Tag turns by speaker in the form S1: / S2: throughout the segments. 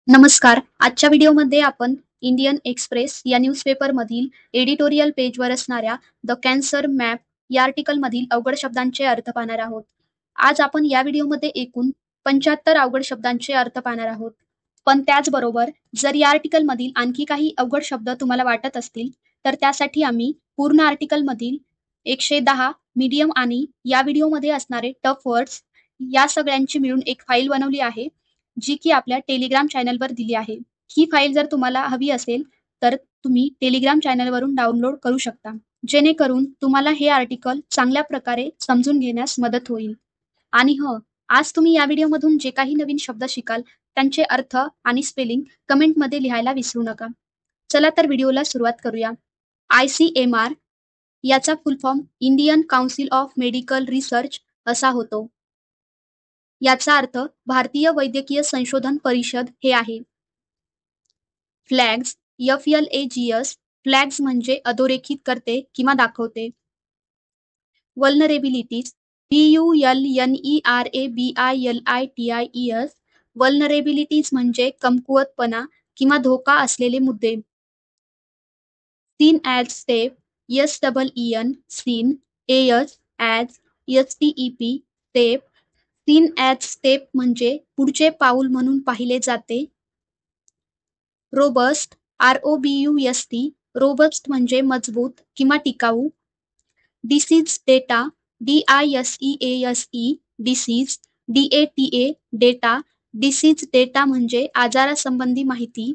S1: नमस्कार. आजच्या व्हिडिओमध्ये आपण इंडियन एक्सप्रेस या न्यूजपेपरमधील एडिटोरियल पेजवर असणाऱ्या द कॅन्सर मॅप या आर्टिकलमधील अवघड शब्दांचे अर्थ पाहणार आहोत. आज आपण या व्हिडिओमध्ये एकूण 75 अवघड शब्दांचे अर्थ पाहणार आहोत. पण त्याचबरोबर जर या आर्टिकलमधील आणखी काही अवघड शब्द तुम्हाला वाटत असतील, तर त्यासाठी आम्ही पूर्ण आर्टिकलमधील 110 मीडियम आणि या व्हिडिओमध्ये असणारे टफ वर्ड्स या सगळ्यांची मिळून एक फाईल बनवली आहे, जी की आपल्या टेलिग्राम चॅनलवर दिली आहे. ही फाईल जर तुम्हाला हवी असेल, तर तुम्ही टेलिग्राम चॅनलवरून डाउनलोड करू शकता. जेणेकरून तुम्हाला हे आर्टिकल चांगल्या प्रकारे समजून घेण्यास मदत होईल. आणि आज तुम्ही या व्हिडिओमधून जे काही नवीन शब्द शिकाल, त्यांचे अर्थ आणि स्पेलिंग कमेंटमध्ये लिहायला विसरू नका. चला तर व्हिडिओला सुरुवात करूया. ICMR याचा फुल form Indian council of medical research असा होतो. याचा अर्थ भारतीय वैद्यकीय संशोधन परिषद हे आहे. फ्लॅग्स FLAGS फ्लॅग्स म्हणजे अधोरेखित करते किंवा दाखवते. वल्नरेबिलिटीज PULNERABILITIES वल्नरेबिलिटीज म्हणजे कमकुवतपणा किंवा धोका असलेले मुद्दे. Seen as step SEEN seen AS as STEP step. Seen as step म्हणजे पुढचे पाऊल म्हणून पाहिले जाते. रोबस्ट ROBUST रोबस्ट म्हणजे मजबूत किंवा टिकाऊ. Disease data DISEASE disease DATA data. Disease data म्हणजे आजारासंबंधी माहिती.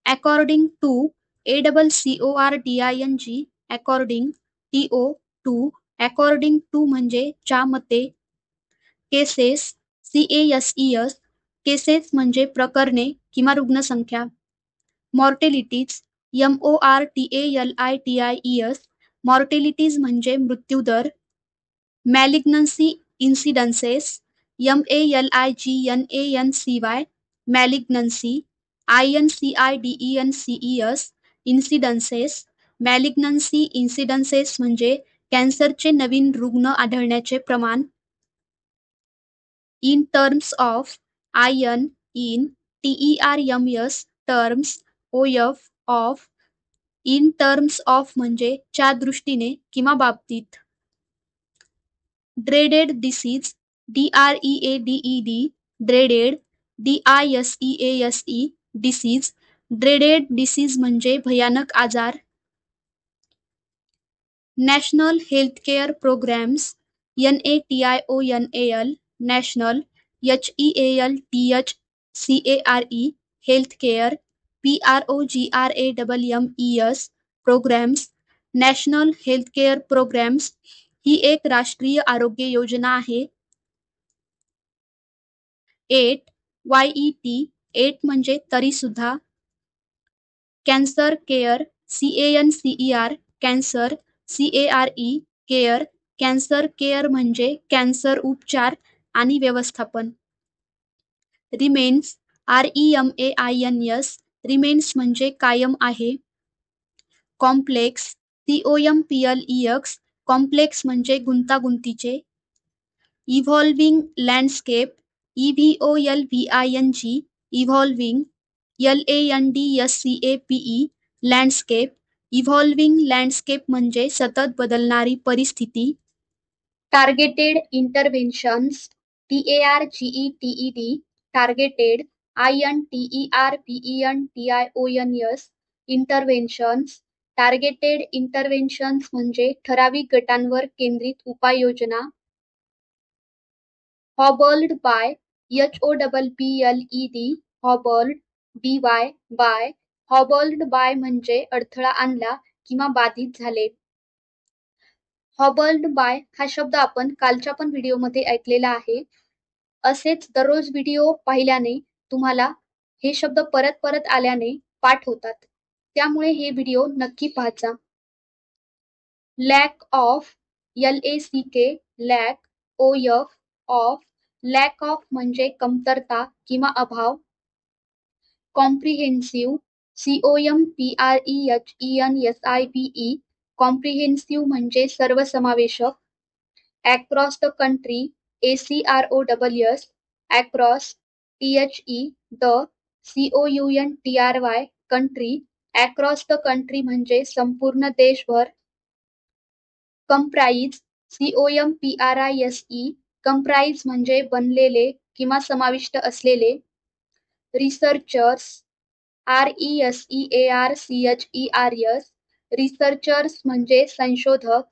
S1: According to ACCORDING according TO according to म्हणजे च्या मते. केसेस CASES केसेस म्हणजे प्रकरणे किंवा रुग्णसंख्या. मॉर्टेलिटीज MORTALITIES मॉर्टेलिटीज म्हणजे मृत्यूदर. मॅलिग्नन्सी इन्सिडन्सेस MALIGNANCY मॅलिग्नन्सी. INCIDENCES इन्सिडन्सेस. मॅलिग्नन्सी इन्सिडन्सेस म्हणजे कॅन्सरचे नवीन रुग्ण आढळण्याचे प्रमाण. In terms of IN in TERMS terms OF of. In terms of म्हणजे च्या दृष्टीने किंवा बाबतीत. Dreaded disease DREADED dreaded. DISEASE disease. Dreaded disease म्हणजे भयानक आजार. National healthcare programmes NATIONAL national. HEALTHCARE healthcare. PROGRAMMES programmes. National healthcare programmes ही एक राष्ट्रीय आरोग्य योजना आहे. 8 8 म्हणजे तरीसुद्धा. Cancer care CANCER cancer. CARE care. Cancer care म्हणजे कॅन्सर उपचार आणि व्यवस्थापन. रिमेन्स REMAINS रिमेन्स म्हणजे कायम आहे. कॉम्प्लेक्स COMPLEX कॉम्प्लेक्स म्हणजे गुंतागुंतीचे. Evolving landscape EVOLVING evolving. LANDSCAPE landscape. Evolving landscape म्हणजे सतत बदलणारी परिस्थिती. Targeted interventions TARGETED targeted. INTERVENTIONS interventions. Targeted interventions म्हणजे ठराविक गटांवर केंद्रित उपाययोजना. Hobbled by HOPPLED hobbled. BY by. Hobbled by म्हणजे अडथळा आणला किंवा बाधित झाले. हॉबल्ड बाय हा शब्द आपण कालच्या पण व्हिडिओमध्ये ऐकलेला आहे. असेच दररोज व्हिडिओ पाहिल्याने तुम्हाला हे शब्द परत परत आल्याने पाठ होतात. त्यामुळे हे व्हिडिओ नक्की पाहायचा. Lack of LACK lack. OF of. Lack of म्हणजे कमतरता किंवा अभाव. कॉम्प्रिहेन्सिव्ह COMPREHENSIVE कॉम्प्रिहेन्सिव्ह म्हणजे सर्वसमावेशक. Across the country ACROSS across. THE the. COUNTRY country, across the country म्हणजे संपूर्ण देशभर. कंप्राइज COMPRISE कंप्राइज म्हणजे बनलेले किंवा समाविष्ट असलेले. रिसर्चर्स RESEARCHERS रिसर्चर्स म्हणजे संशोधक.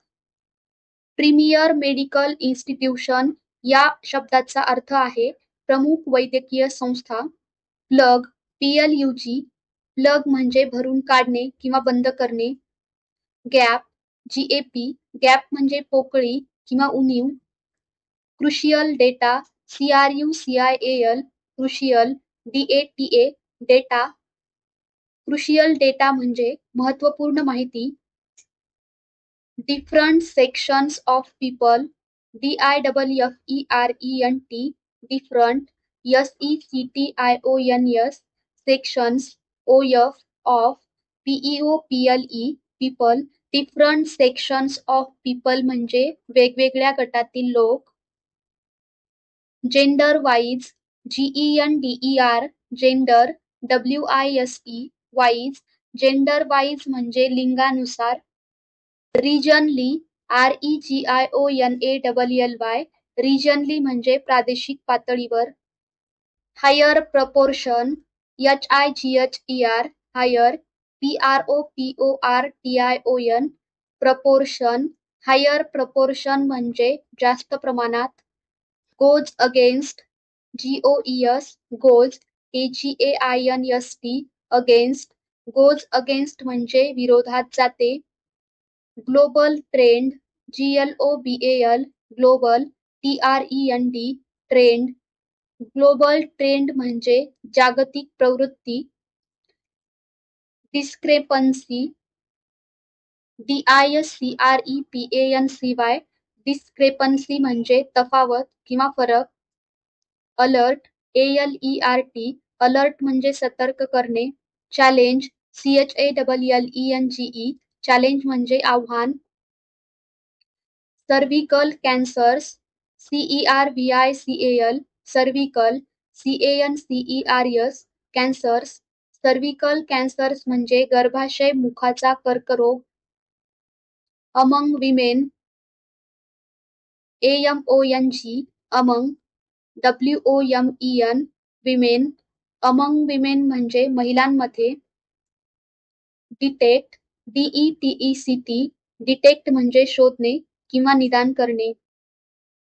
S1: प्रीमियर मेडिकल इन्स्टिट्यूशन या शब्दाचा अर्थ आहे प्रमुख वैद्यकीय संस्था. प्लग PLUG प्लग म्हणजे भरून काढणे किंवा बंद करणे. गॅप GAP गॅप म्हणजे पोकळी किंवा उणीव. Crucial data CRUCIAL crucial DATA data. Crucial data म्हणजे महत्त्वपूर्ण माहिती. Different sections of people DIFFERENT different SECTIONS sections OF of PEOPLE people. Different sections of people म्हणजे वेगवेगळ्या गटातील लोक. Gender wise GENDER gender WISE wise gender wise म्हणजे लिंगानुसार. Regionally REGIONALLY regionally म्हणजे प्रादेशिक पातळीवर. Higher proportion HIGHER higher PROPORTION proportion. Higher proportion म्हणजे जास्त प्रमाणात. Goes against GOES goes AGAINST against goes against म्हणजे विरोधात जाते. Global trend GLOBAL global TREND trend. Global trend म्हणजे जागतिक प्रवृत्ती. डिस्क्रेपन्सी DISCREPANCY डिस्क्रेपन्सी म्हणजे तफावत किंवा फरक. अलर्ट ALERT अलर्ट म्हणजे सतर्क करणे. चॅलेंज CHALLENGE चॅलेंज म्हणजे आव्हान. Cervical cancers CERVICAL cervical CANCERS cancers. Cervical cancers म्हणजे गर्भाशय मुखाचा कर्करोग. Among women AMONG among WOMEN women. Among women म्हणजे महिलांमध्ये. डिटेक्ट DETECT डिटेक्ट म्हणजे शोधणे किंवा निदान करणे.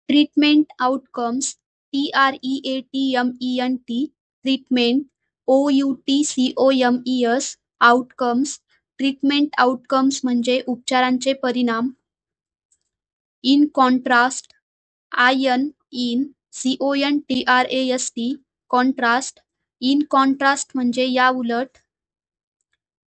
S1: Treatment outcomes TREATMENT treatment OUTCOMES outcomes. Treatment outcomes म्हणजे उपचारांचे परिणाम. In contrast IN CONTRAST contrast. In contrast म्हणजे या उलट.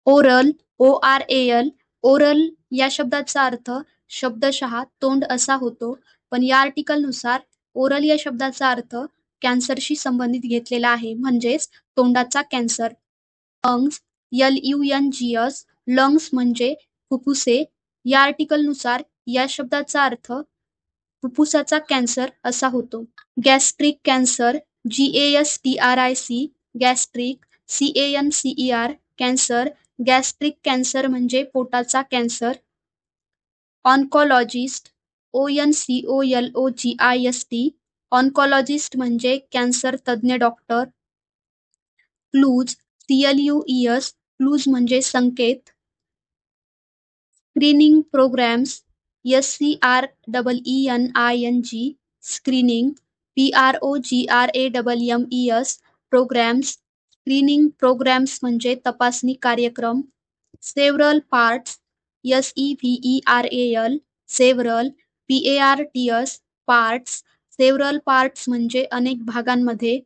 S1: ओरल ORAL ओरल या शब्दाचा अर्थ शब्दशः तोंड असा होतो, पण या आर्टिकलनुसार ओरल या शब्दाचा अर्थ कॅन्सरशी संबंधित घेतलेला आहे, म्हणजेच तोंडाचा कॅन्सर. लंग्स LUNGS लंग्स म्हणजे फुफ्फुसे. या आर्टिकलनुसार या शब्दाचा अर्थ फुफ्फुसाचा कॅन्सर असा होतो. Gastric cancer GASTRIC gastric CANCER cancer. Gastric cancer म्हणजे पोटाचा कॅन्सर. ऑन्कॉलॉजिस्ट ONCOLOGIST ऑन्कॉलॉजिस्ट म्हणजे कॅन्सर तज्ज्ञ डॉक्टर. क्लूज CLUES क्लूज म्हणजे संकेत. Screening programmes SCREENING screening PROGRAMES programmes. Screening programmes म्हणजे तपासणी कार्यक्रम. Several parts SEVERAL several PARTS parts. Several parts म्हणजे अनेक भागांमध्ये.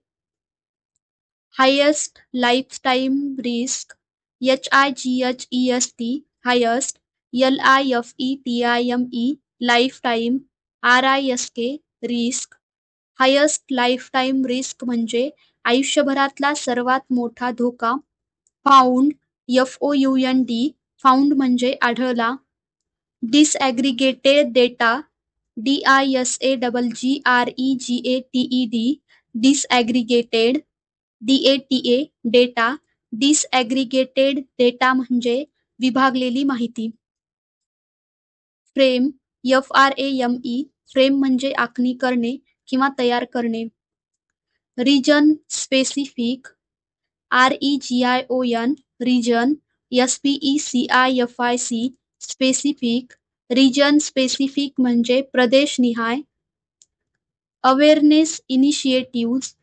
S1: Highest lifetime risk HIGHEST highest LIFETIME lifetime RISK risk. Highest lifetime risk म्हणजे आयुष्यभरातला सर्वात मोठा धोका. फाउंड FOUND फाउंड म्हणजे आढळला. Disaggregated data DISAGGREGATED disaggregated. DATA data, disaggregated data म्हणजे विभागलेली माहिती. फ्रेम FRAME फ्रेम म्हणजे आखणी करणे किंवा तयार करणे. Region specific REGION region, SPECIFIC specific, region specific म्हणजे प्रदेशनिहाय. Awareness initiatives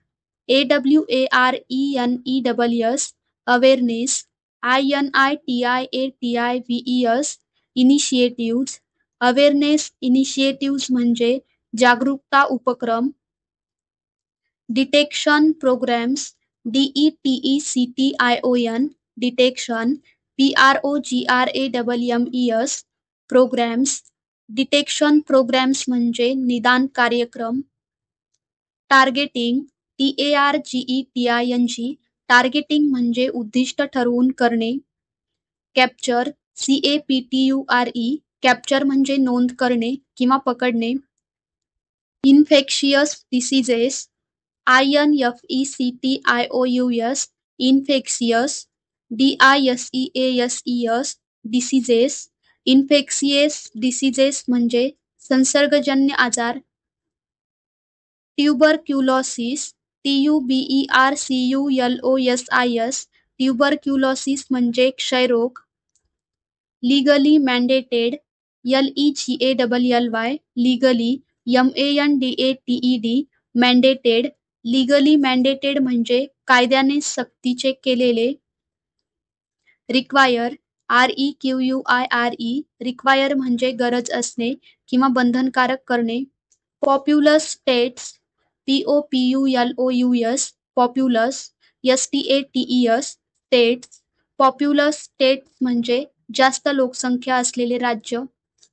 S1: AWARENEWS awareness, INITIATIVES initiatives. Awareness initiatives म्हणजे जागरूकता उपक्रम. Detection programs DETECTION detection, PROGRAMES programs. Detection programs म्हणजे निदान कार्यक्रम. टार्गेटिंग TARGETING टार्गेटिंग म्हणजे उद्दिष्ट ठरवून करणे. कॅप्चर CAPTURE कॅप्चर म्हणजे नोंद करणे किंवा पकडणे. Infectious diseases INFECTIOUS infectious, DISEASES diseases. Infectious diseases म्हणजे संसर्गजन्य आजार. ट्युबरक्युलोसिस TUBERCULOSIS ट्युबरक्युलोसिस म्हणजे क्षयरोग. Legally mandated LEGALLY legally, MANDATED mandated. Legally mandated म्हणजे कायद्याने सक्तीचे केलेले. रिक्वायर REQUIRE रिक्वायर म्हणजे गरज असणे किंवा बंधनकारक करणे. Populous states POPULOUS populous, STATES states. Populous states म्हणजे जास्त लोकसंख्या असलेले राज्य.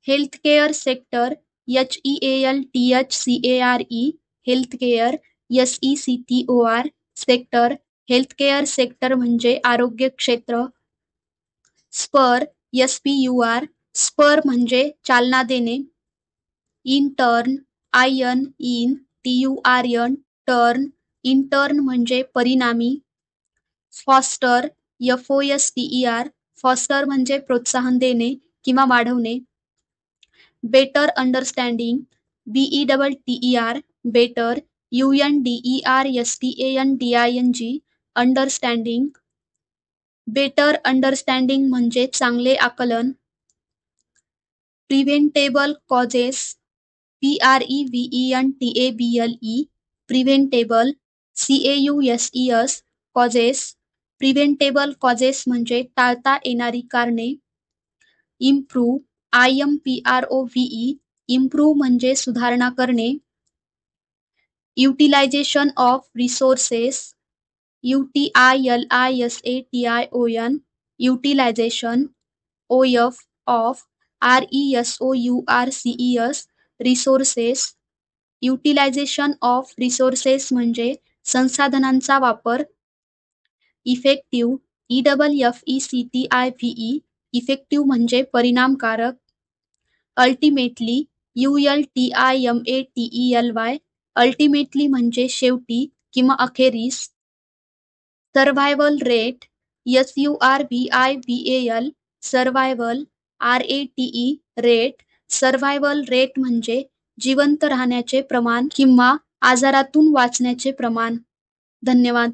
S1: Healthcare sector HEALTHCARE healthcare, SECTOR sector. Healthcare sector म्हणजे आरोग्य क्षेत्र. स्पर SPUR स्पर म्हणजे चालना देणे. इंटर्न IN टर्न, इंटर्न म्हणजे परिणामी. फॉस्टर FOSTER फॉस्टर म्हणजे प्रोत्साहन देणे किंवा वाढवणे. Better understanding BETTER better, UNDERSTANDING understanding. Better understanding म्हणजे चांगले आकलन. Preventable causes PREVENTABLE preventable, CAUSES causes. Preventable causes म्हणजे टाळता येणारी कारणे. इम्प्रूव्ह IMPROVE इम्प्रूव्ह म्हणजे सुधारणा करणे. Utilisation of resources UTILISATION utilisation. OF of RESOURCES resources. Utilisation of resources म्हणजे संसाधनांचा वापर. इफेक्टिव्ह EFFECTIVE इफेक्टिव्ह म्हणजे परिणामकारक. अल्टिमेटली ULTIMATELY अल्टिमेटली म्हणजे शेवटी किंवा अखेरीस. Survival rate SURVIVAL survival, RATE rate. Survival rate म्हणजे जिवंत राहण्याचे प्रमाण किंवा आजारातून वाचण्याचे प्रमाण. धन्यवाद.